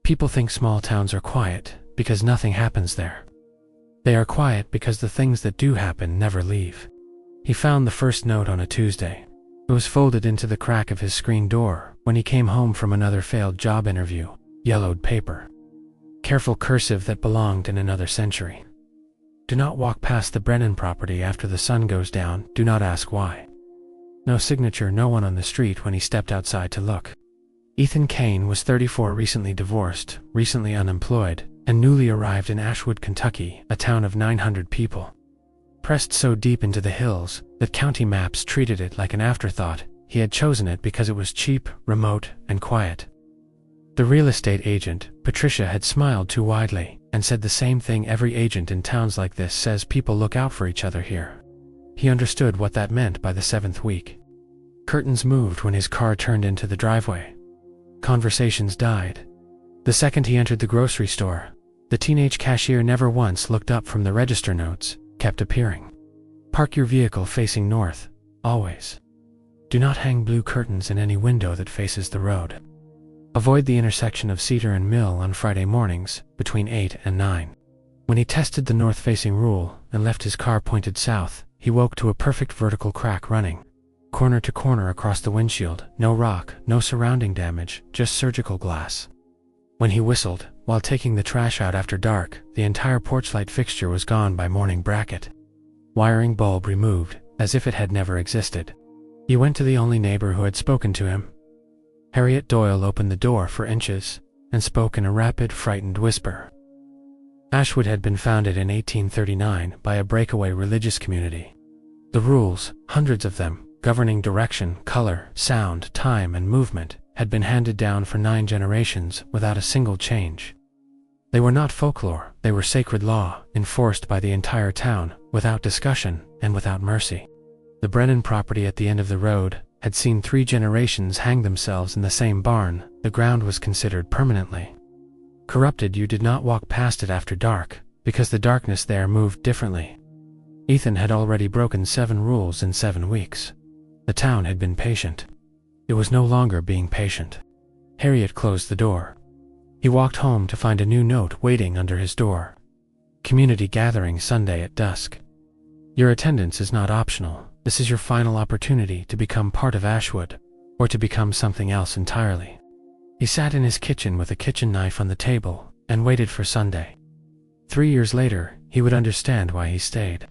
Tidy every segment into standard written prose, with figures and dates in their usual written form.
People think small towns are quiet because nothing happens there. They are quiet because the things that do happen never leave. He found the first note on a Tuesday. It was folded into the crack of his screen door when he came home from another failed job interview, yellowed paper. Careful cursive that belonged in another century. Do not walk past the Brennan property after the sun goes down, do not ask why. No signature, no one on the street when he stepped outside to look. Ethan Kane was 34, recently divorced, recently unemployed, and newly arrived in Ashwood, Kentucky, a town of 900 people. Pressed so deep into the hills that county maps treated it like an afterthought, he had chosen it because it was cheap, remote, and quiet. The real estate agent, Patricia, had smiled too widely and said the same thing every agent in towns like this says: people look out for each other here. He understood what that meant by the 7th week. Curtains moved when his car turned into the driveway. Conversations died. The second he entered the grocery store, the teenage cashier never once looked up from the register. Notes kept appearing. Park your vehicle facing north, always. Do not hang blue curtains in any window that faces the road. Avoid the intersection of Cedar and Mill on Friday mornings, between 8 and 9. When he tested the north-facing rule and left his car pointed south, he woke to a perfect vertical crack running. Corner to corner across the windshield, no rock, no surrounding damage, just surgical glass. When he whistled, while taking the trash out after dark, the entire porch light fixture was gone by morning bracket. Wiring bulb removed, as if it had never existed. He went to the only neighbor who had spoken to him. Harriet Doyle opened the door for inches and spoke in a rapid, frightened whisper. Ashwood had been founded in 1839 by a breakaway religious community. The rules, hundreds of them, governing direction, color, sound, time, and movement, had been handed down for 9 generations without a single change. They were not folklore, they were sacred law, enforced by the entire town, without discussion and without mercy. The Brennan property at the end of the road had seen 3 generations hang themselves in the same barn. The ground was considered permanently corrupted. You did not walk past it after dark, because the darkness there moved differently. Ethan had already broken 7 rules in 7 weeks. The town had been patient. It was no longer being patient. Harriet closed the door. He walked home to find a new note waiting under his door. Community gathering Sunday at dusk. Your attendance is not optional. This is your final opportunity to become part of Ashwood, or to become something else entirely. He sat in his kitchen with a kitchen knife on the table and waited for Sunday. 3 years later, he would understand why he stayed.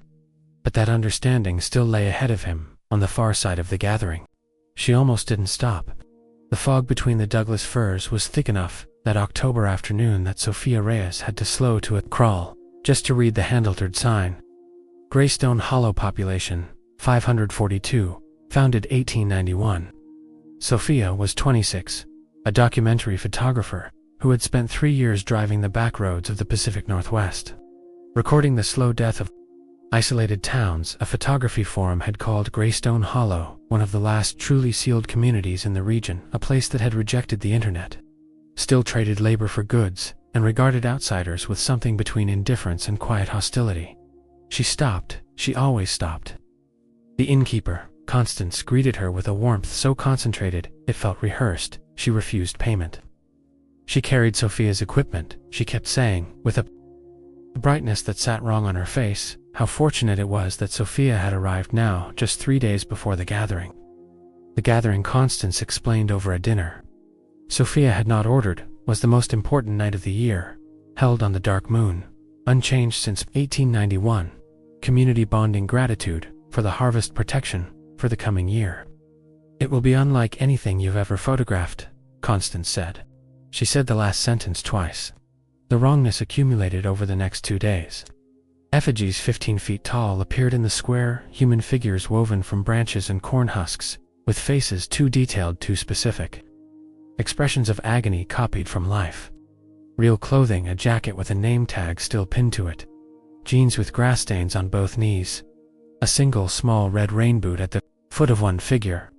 But that understanding still lay ahead of him, on the far side of the gathering. She almost didn't stop. The fog between the Douglas firs was thick enough that October afternoon that Sophia Reyes had to slow to a crawl just to read the hand-altered sign. Greystone Hollow population, 542, founded 1891. Sophia was 26, a documentary photographer who had spent 3 years driving the back roads of the Pacific Northwest, recording the slow death of isolated towns. A photography forum had called Greystone Hollow one of the last truly sealed communities in the region, a place that had rejected the internet, still traded labor for goods, and regarded outsiders with something between indifference and quiet hostility. She stopped. She always stopped. The innkeeper, Constance, greeted her with a warmth so concentrated it felt rehearsed. She refused payment. She carried Sophia's equipment, she kept saying, with a brightness that sat wrong on her face, how fortunate it was that Sophia had arrived now, just 3 days before the gathering. The gathering, Constance explained over a dinner Sophia had not ordered, was the most important night of the year, held on the dark moon, unchanged since 1891, community bonding, gratitude for the harvest, protection for the coming year. It will be unlike anything you've ever photographed, Constance said. She said the last sentence twice. The wrongness accumulated over the next 2 days. Effigies 15 feet tall appeared in the square, human figures woven from branches and corn husks, with faces too detailed, too specific. Expressions of agony copied from life. Real clothing, a jacket with a name tag still pinned to it. Jeans with grass stains on both knees. A single small red rain boot at the foot of one figure.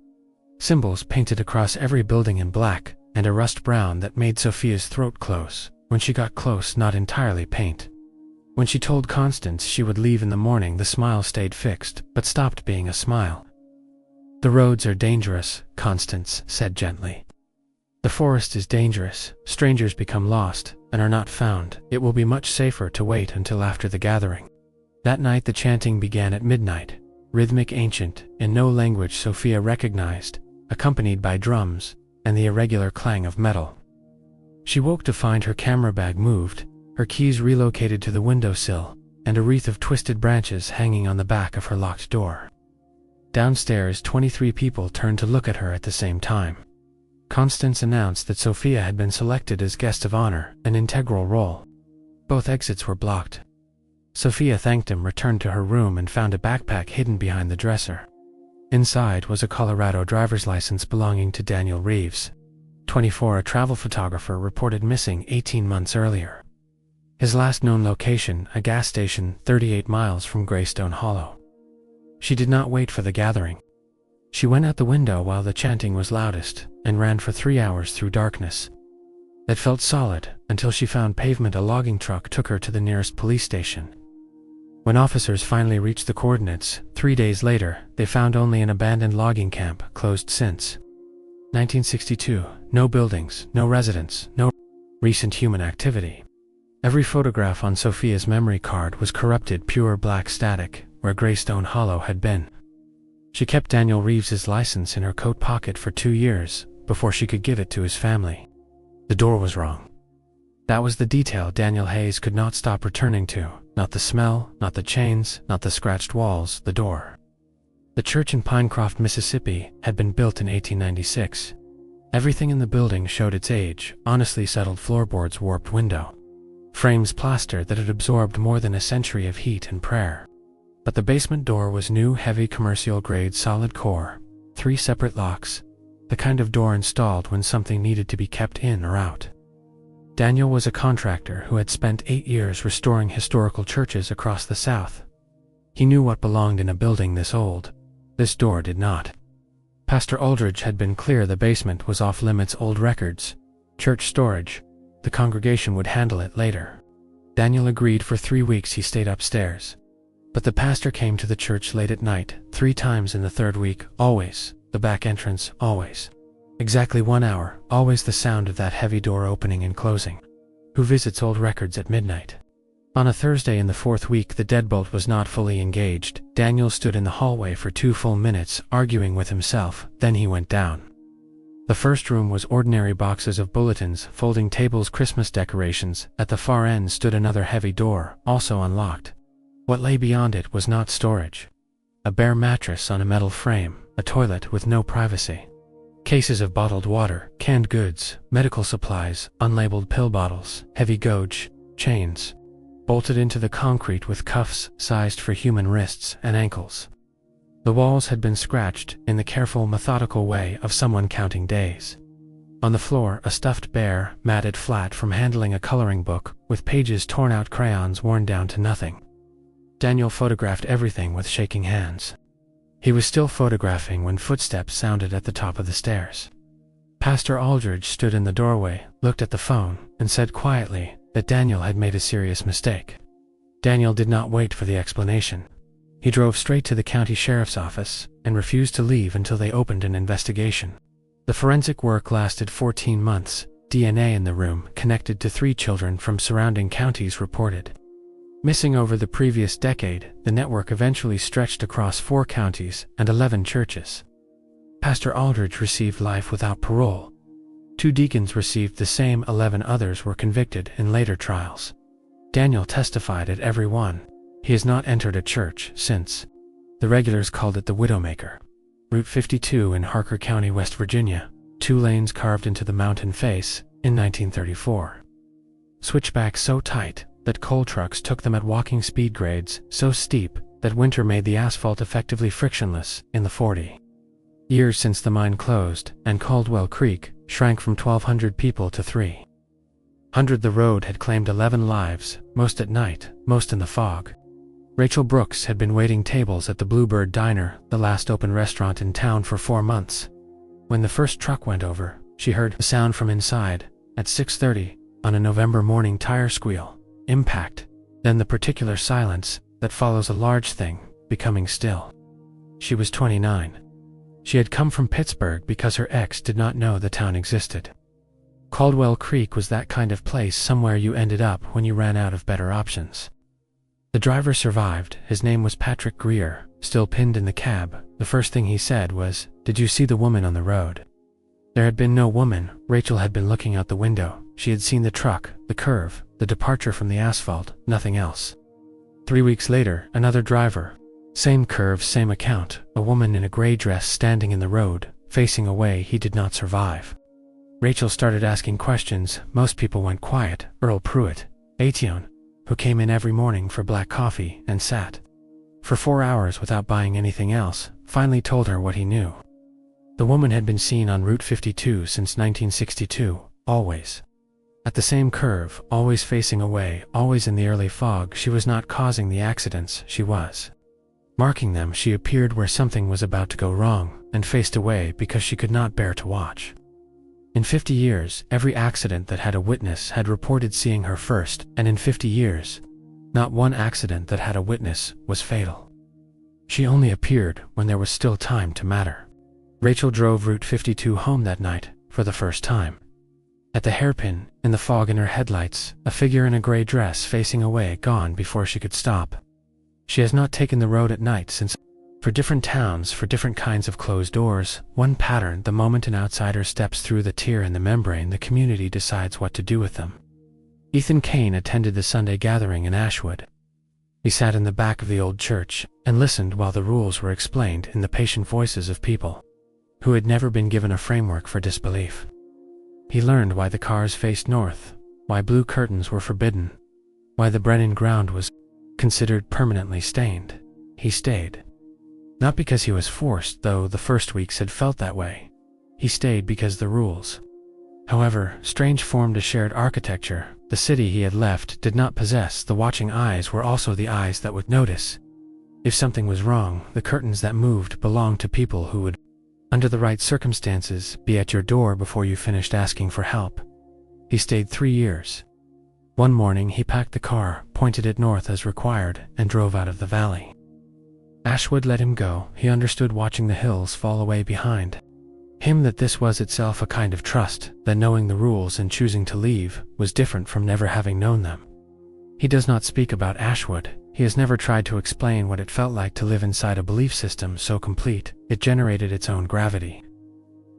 Symbols painted across every building in black, and a rust brown that made Sophia's throat close. When she got close, not entirely paint. When she told Constance she would leave in the morning, the smile stayed fixed, but stopped being a smile. The roads are dangerous, Constance said gently. The The forest is dangerous, strangers become lost, and are not found. It will be much safer to wait until after the gathering. That night the chanting began at midnight, rhythmic, ancient, in no language Sophia recognized, accompanied by drums and the irregular clang of metal. She woke to find her camera bag moved, her keys relocated to the windowsill, and a wreath of twisted branches hanging on the back of her locked door. Downstairs, 23 people turned to look at her at the same time. Constance announced that Sophia had been selected as guest of honor, an integral role. Both exits were blocked. Sophia thanked him, returned to her room, and found a backpack hidden behind the dresser. Inside was a Colorado driver's license belonging to Daniel Reeves, 24, a travel photographer reported missing 18 months earlier. His last known location, a gas station 38 miles from Greystone Hollow. She did not wait for the gathering. She went out the window while the chanting was loudest and ran for 3 hours through darkness. It felt solid until she found pavement. A logging truck took her to the nearest police station. When officers finally reached the coordinates, 3 days later, they found only an abandoned logging camp, closed since 1962. No buildings, no residents, no recent human activity. Every photograph on Sophia's memory card was corrupted, pure black static, where Greystone Hollow had been. She kept Daniel Reeves's license in her coat pocket for 2 years before she could give it to his family. The door was wrong. That was the detail Daniel Hayes could not stop returning to. Not the smell, not the chains, not the scratched walls, the door. The church in Pinecroft, Mississippi, had been built in 1896. Everything in the building showed its age: honestly settled floorboards, warped window frames, plaster that had absorbed more than a century of heat and prayer. But the basement door was new, heavy, commercial-grade, solid core, 3 separate locks, the kind of door installed when something needed to be kept in or out. Daniel was a contractor who had spent 8 years restoring historical churches across the South. He knew what belonged in a building this old. This door did not. Pastor Aldridge had been clear the basement was off-limits: old records, church storage. The congregation would handle it later. Daniel agreed. For 3 weeks he stayed upstairs. But the pastor came to the church late at night, 3 times in the 3rd week, always. The back entrance, always. Exactly 1 hour, always the sound of that heavy door opening and closing. Who visits old records at midnight? On a Thursday in the 4th week, the deadbolt was not fully engaged. Daniel stood in the hallway for 2 full minutes, arguing with himself. Then he went down. The first room was ordinary: boxes of bulletins, folding tables, Christmas decorations. At the far end stood another heavy door, also unlocked. What lay beyond it was not storage. A bare mattress on a metal frame, a toilet with no privacy. Cases of bottled water, canned goods, medical supplies, unlabeled pill bottles, heavy gauge chains, bolted into the concrete with cuffs sized for human wrists and ankles. The walls had been scratched in the careful, methodical way of someone counting days. On the floor, a stuffed bear, matted flat from handling a coloring book, with pages torn out, crayons worn down to nothing. Daniel photographed everything with shaking hands. He was still photographing when footsteps sounded at the top of the stairs. Pastor Aldridge stood in the doorway, looked at the phone, and said quietly that Daniel had made a serious mistake. Daniel did not wait for the explanation. He drove straight to the county sheriff's office and refused to leave until they opened an investigation. The forensic work lasted 14 months. DNA in the room connected to 3 children from surrounding counties reported missing over the previous decade. The network eventually stretched across 4 counties and 11 churches. Pastor Aldridge received life without parole. 2 deacons received the same. 11 others were convicted in later trials. Daniel testified at every one. He has not entered a church since. The regulars called it the Widowmaker. Route 52 in Harker County, West Virginia. 2 lanes carved into the mountain face in 1934. Switchbacks so tight that coal trucks took them at walking speed, grades so steep that winter made the asphalt effectively frictionless in the 40 years since the mine closed, and Caldwell Creek shrank from 1,200 people to 300. The road had claimed 11 lives, most at night, most in the fog. Rachel Brooks had been waiting tables at the Bluebird Diner, the last open restaurant in town, for 4 months. When the first truck went over, she heard a sound from inside. At 6:30, on a November morning, tire squeal, impact, then the particular silence that follows a large thing becoming still. She was 29. She had come from Pittsburgh because her ex did not know the town existed. Caldwell Creek was that kind of place, somewhere you ended up when you ran out of better options. The driver survived. His name was Patrick Greer. Still pinned in the cab, the first thing he said was, "Did you see the woman on the road?" There had been no woman. Rachel had been looking out the window. She had seen the truck, the curve, the departure from the asphalt, nothing else. 3 weeks later, another driver. Same curve, same account, a woman in a gray dress standing in the road, facing away. He did not survive. Rachel started asking questions. Most people went quiet. Earl Pruitt, Ation, who came in every morning for black coffee and sat for 4 hours without buying anything else, finally told her what he knew. The woman had been seen on Route 52 since 1962, always at the same curve, always facing away, always in the early fog. She was not causing the accidents, she was marking them. She appeared where something was about to go wrong and faced away because she could not bear to watch. In 50 years, every accident that had a witness had reported seeing her first, and in 50 years, not one accident that had a witness was fatal. She only appeared when there was still time to matter. Rachel drove Route 52 home that night, for the first time. At the hairpin, in the fog in her headlights, a figure in a gray dress facing away, gone before she could stop. She has not taken the road at night since. For different towns, for different kinds of closed doors, one pattern: the moment an outsider steps through the tear in the membrane, the community decides what to do with them. Ethan Kane attended the Sunday gathering in Ashwood. He sat in the back of the old church and listened while the rules were explained in the patient voices of people who had never been given a framework for disbelief. He learned why the cars faced north, why blue curtains were forbidden, why the Brennan ground was considered permanently stained. He stayed. Not because he was forced, though the first weeks had felt that way. He stayed because the rules, however strange, formed a shared architecture. The city he had left did not possess. The watching eyes were also the eyes that would notice if something was wrong. The curtains that moved belonged to people who would, under the right circumstances, be at your door before you finished asking for help. He stayed 3 years. One morning he packed the car, pointed it north as required, and drove out of the valley. Ashwood let him go. He understood, watching the hills fall away behind him, that this was itself a kind of trust, that knowing the rules and choosing to leave was different from never having known them. He does not speak about Ashwood. He has never tried to explain what it felt like to live inside a belief system so complete it generated its own gravity.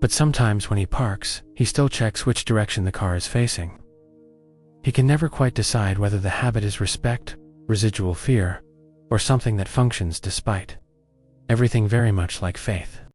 But sometimes when he parks, he still checks which direction the car is facing. He can never quite decide whether the habit is respect, residual fear, or something that functions despite everything, very much like faith.